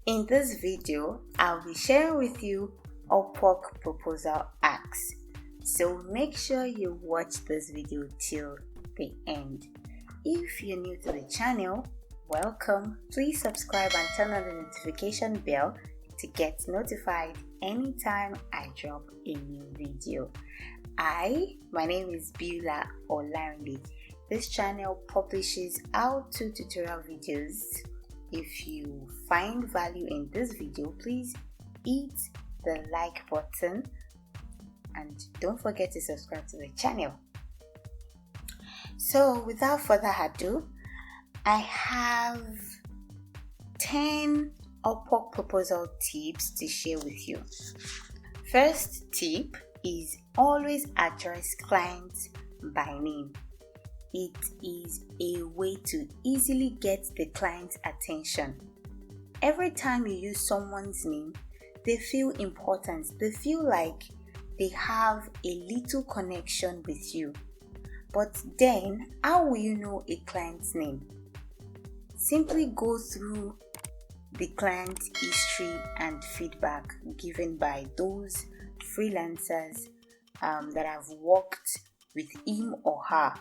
In this video, I'll be sharing with you Upwork proposal hacks. So make sure you watch this video till the end. If you're new to the channel, welcome. Please subscribe and turn on the notification bell to get notified anytime I drop a new video. My name is Beulah Olarinde. This channel publishes how-to tutorial videos. If you find value in this video, please hit the like button and don't forget to subscribe to the channel. So without further ado, I have 10 Upwork proposal tips to share with you. First tip is always address clients by name. It is a way to easily get the client's attention. Every time you use someone's name, they feel important. They feel like they have a little connection with you. But then, how will you know a client's name? Simply go through the client's history and feedback given by those freelancers that have worked with him or her.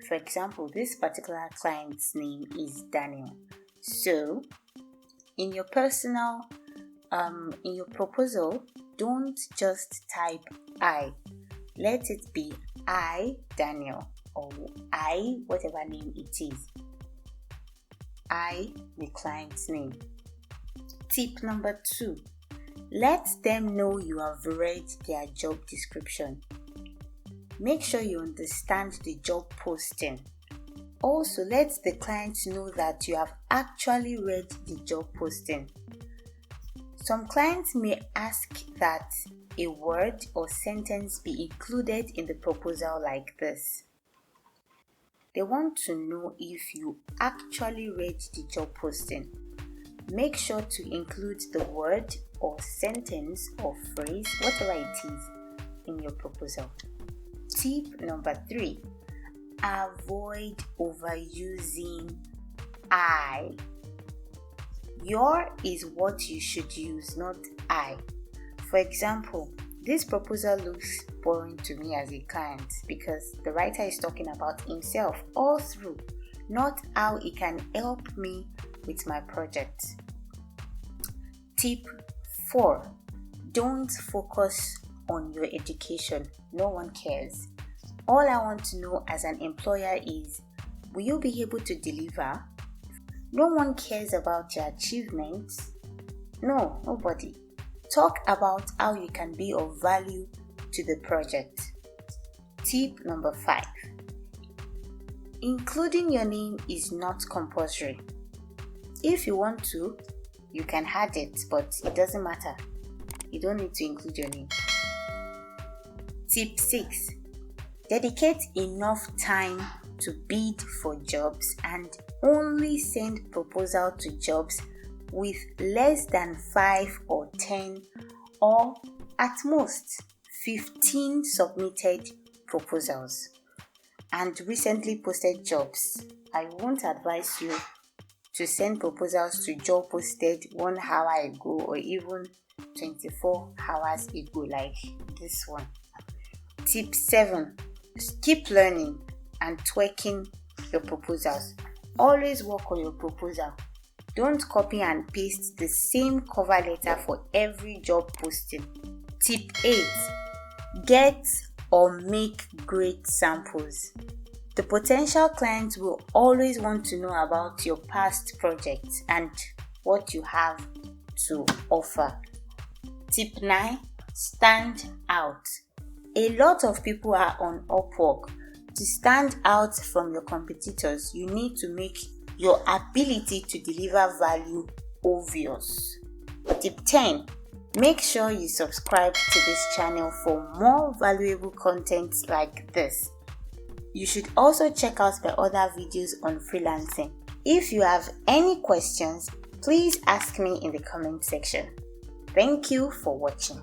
For example, this particular client's name is Daniel. So, in your proposal, don't just type I. Let it be I, Daniel, or I, whatever name it is. I, the client's name. Tip number 2. Let them know you have read their job description. Make sure you understand the job posting. Also, let the client know that you have actually read the job posting. Some clients may ask that a word or sentence be included in the proposal like this. They want to know if you actually read the job posting. Make sure to include the word or sentence or phrase, whatever it is, in your proposal. Tip number 3, avoid overusing I. Your is what you should use, not I. For example, this proposal looks boring to me as a client because the writer is talking about himself all through, not how he can help me with my project. Tip 4, don't focus on your education. No one cares. All I want to know as an employer is, will you be able to deliver? No one cares about your achievements. No, nobody. Talk about how you can be of value to the project. Tip number 5. Including your name is not compulsory. If you want to, you can add it, but it doesn't matter. You don't need to include your name. Tip 6. Dedicate enough time to bid for jobs and only send proposal to jobs with less than 5 or 10 or at most 15 submitted proposals and recently posted jobs. I won't advise you to send proposals to job posted 1 hour ago or even 24 hours ago like this one. Tip 7. Keep learning and tweaking your proposals. Always work on your proposal. Don't copy and paste the same cover letter for every job posting. Tip 8. Get or make great samples. The potential clients will always want to know about your past projects and what you have to offer. Tip 9. Stand out. A lot of people are on Upwork. To stand out from your competitors, you need to make your ability to deliver value obvious. Tip 10. Make sure you subscribe to this channel for more valuable content like this. You should also check out my other videos on freelancing. If you have any questions, please ask me in the comment section. Thank you for watching.